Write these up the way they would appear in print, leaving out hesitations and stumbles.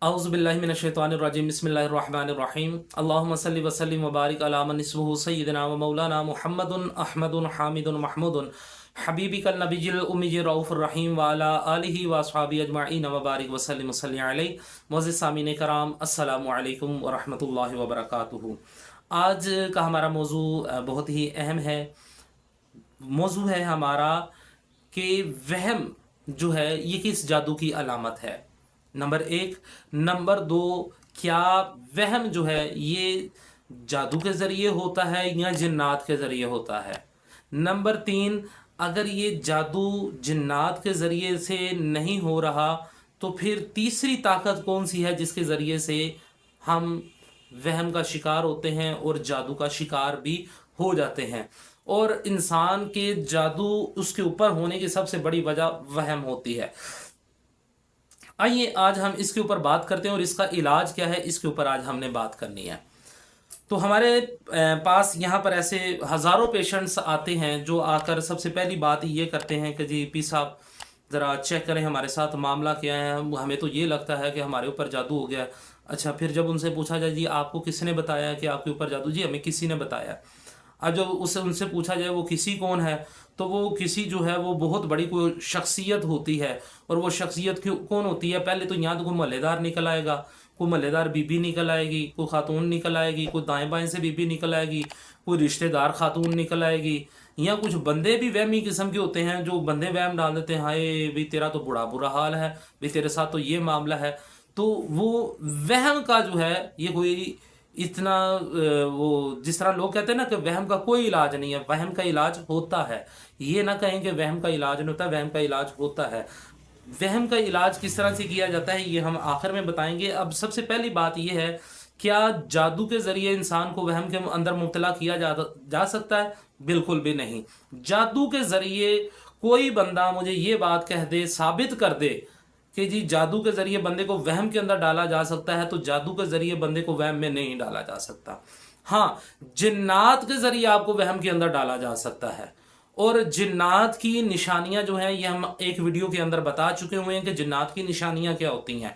औज़ुबिल्लाहिमिनश्शैतानिर्रजीम बिस्मिल्लाहिर्रहमानिर्रहीम अल्लाहुम्मा सल्लि व सल्लिम व बारिक अला मन इस्मुहु सय्यिदना व मौलाना मुहम्मदुन अहमदुन हामिदुन महमूदुन हबीबिकल नबिय्युल उम्मिय्युर रऊफुर रहीम व अला आलिहि व अस्हाबिहि अजमईन व बारिक व सल्लिम सल्ली अलैहि। मुअज़्ज़िज़ सामीन कराम, अस्सलामु अलैकुम व रहमतुल्लाहि व बरकातुहू। आज का हमारा मौजू बहुत ही अहम है। मौजू है हमारा कि वहम जो है ये किस जादू की अलामत है। नंबर एक। नंबर दो, क्या वहम जो है ये जादू के ज़रिए होता है या जिन्नात के ज़रिए होता है। नंबर तीन, अगर ये जादू जिन्नात के ज़रिए से नहीं हो रहा तो फिर तीसरी ताकत कौन सी है जिसके ज़रिए से हम वहम का शिकार होते हैं और जादू का शिकार भी हो जाते हैं। और इंसान के जादू उसके ऊपर होने की सबसे बड़ी वजह वहम होती है। आइए आज हम इसके ऊपर बात करते हैं और इसका इलाज क्या है, इसके ऊपर आज हमने बात करनी है। तो हमारे पास यहाँ पर ऐसे हज़ारों पेशेंट्स आते हैं जो आकर सबसे पहली बात ये करते हैं कि जी पी साहब ज़रा चेक करें हमारे साथ मामला क्या है, हमें तो ये लगता है कि हमारे ऊपर जादू हो गया। अच्छा, फिर जब उनसे पूछा जाए जी आपको किसने बताया कि आपके ऊपर जादू, जी हमें किसी ने बताया। अब जब उससे उनसे पूछा जाए वो किसी कौन है, तो वो किसी जो है वो बहुत बड़ी कोई शख्सियत होती है। और वो शख्सियत कौन होती है, पहले तो यहाँ तो कोई महल्लेदार निकल आएगा, कोई महल्लेदार बीबी निकल आएगी, कोई खातून निकल आएगी, कोई दाएं बाएं से बीबी निकल आएगी, कोई रिश्तेदार खातून निकल आएगी। या कुछ बंदे भी वहमी किस्म के होते हैं जो बंदे वहम डाल देते हैं, हाय भी तेरा तो बड़ा बुरा हाल है, भी तेरे साथ तो ये मामला है। तो वो वहम का जो है ये कोई इतना वो जिस तरह लोग कहते हैं ना कि वहम का कोई इलाज नहीं है, वहम का इलाज होता है। ये ना कहें कि वहम का इलाज नहीं होता, वहम का इलाज होता है। वहम का इलाज किस तरह से किया जाता है ये हम आखिर में बताएंगे। अब सबसे पहली बात ये है, क्या जादू के ज़रिए इंसान को वहम के अंदर मुब्तला किया जा सकता है? बिल्कुल भी नहीं। जादू के ज़रिए कोई बंदा मुझे ये बात कह दे, साबित कर दे कि जी जादू के ज़रिए बंदे को वहम के अंदर डाला जा सकता है, तो जादू के ज़रिए बंदे को वहम में नहीं डाला जा सकता। हाँ, जिन्नात के ज़रिए आपको वहम के अंदर डाला जा सकता है। और जिन्नात की निशानियां जो हैं ये हम एक वीडियो के अंदर बता चुके हुए हैं कि जिन्नात की निशानियां क्या होती हैं।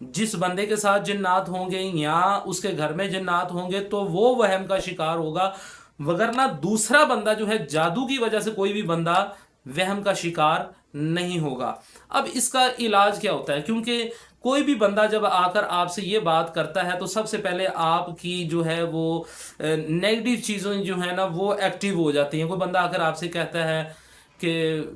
जिस बंदे के साथ जिन्नात होंगे या उसके घर में जिन्नात होंगे तो वो वहम का शिकार होगा, वगरना दूसरा बंदा जो है जादू की वजह से कोई भी बंदा वहम का शिकार नहीं होगा। अब इसका इलाज क्या होता है, क्योंकि कोई भी बंदा जब आकर आपसे ये बात करता है तो सबसे पहले आपकी जो है वो नेगेटिव चीज़ें जो है ना वो एक्टिव हो जाती हैं। कोई बंदा आकर आपसे कहता है कि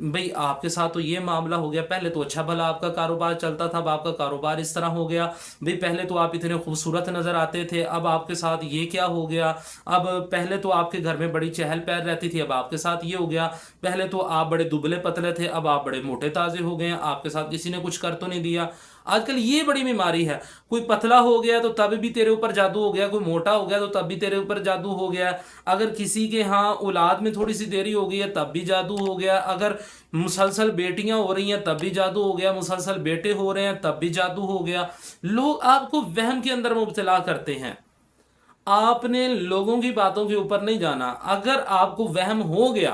भाई आपके साथ तो ये मामला हो गया, पहले तो अच्छा भला आपका कारोबार चलता था, अब आपका कारोबार इस तरह हो गया। भाई पहले तो आप इतने खूबसूरत नज़र आते थे, अब आपके साथ ये क्या हो गया। अब पहले तो आपके घर में बड़ी चहल पहल रहती थी, अब आपके साथ ये हो गया। पहले तो आप बड़े दुबले पतले थे, अब आप बड़े मोटे ताज़े हो गए, आपके साथ किसी ने कुछ कर तो नहीं दिया। आजकल ये बड़ी बीमारी है, कोई पतला हो गया तो तब भी तेरे ऊपर जादू हो गया, कोई मोटा हो गया तो तब भी तेरे ऊपर जादू हो गया। अगर किसी के यहाँ औलाद में थोड़ी सी देरी हो गई है तब भी जादू हो गया। अगर मुसलसल बेटियां हो रही हैं तब भी जादू हो गया, मुसलसल बेटे हो रहे हैं तब भी जादू हो गया। लोग आपको वहम के अंदर मुब्तला करते हैं। आपने लोगों की बातों के ऊपर नहीं जाना। अगर आपको वहम हो गया,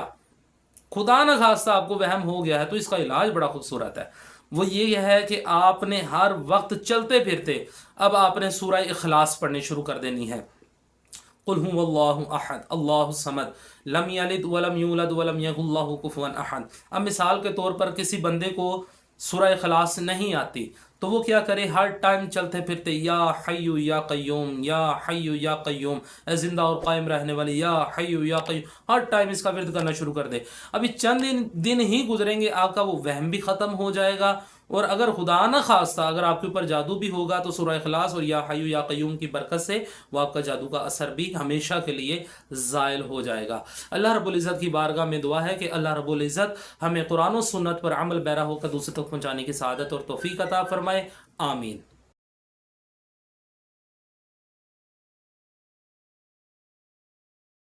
खुदा न खास्ता आपको वहम हो गया है, तो इसका इलाज बड़ा खूबसूरत है। वो ये है कि आपने हर वक्त चलते फिरते अब आपने सूरह इखलास पढ़नी शुरू कर देनी है। कुल हुवल्लाहु अहद अल्लाहु समद लम यलिद वलम यूलद वलम यकुल लहू कुफुवन अहद। अब मिसाल के तौर पर किसी बंदे को सूरह इखलास नहीं आती तो वो क्या करे, हर टाइम चलते फिरते या हय्यु या कय्यूम, या हय्यु या कय्यूम, जिंदा और कायम रहने वाले, या हय्यु या कय्यूम, हर टाइम इसका विर्द करना शुरू कर दे। अभी चंद दिन ही गुजरेंगे, आपका वो वहम भी ख़त्म हो जाएगा। और अगर खुदा न खास्ता अगर आपके ऊपर जादू भी होगा तो सूरह इखलास और या हय्यु या कय्यूम की बरकत से वो आपका जादू का असर भी हमेशा के लिए ज़ायल हो जाएगा। अल्लाह रब्बुल इज़्ज़त की बारगाह में दुआ है कि अल्लाह रब्बुल इज़्ज़त हमें कुरान और सुन्नत पर अमल पैरा होकर दूसरे तक पहुँचाने की सआदत और तौफीक अता फरमाए। आमीन।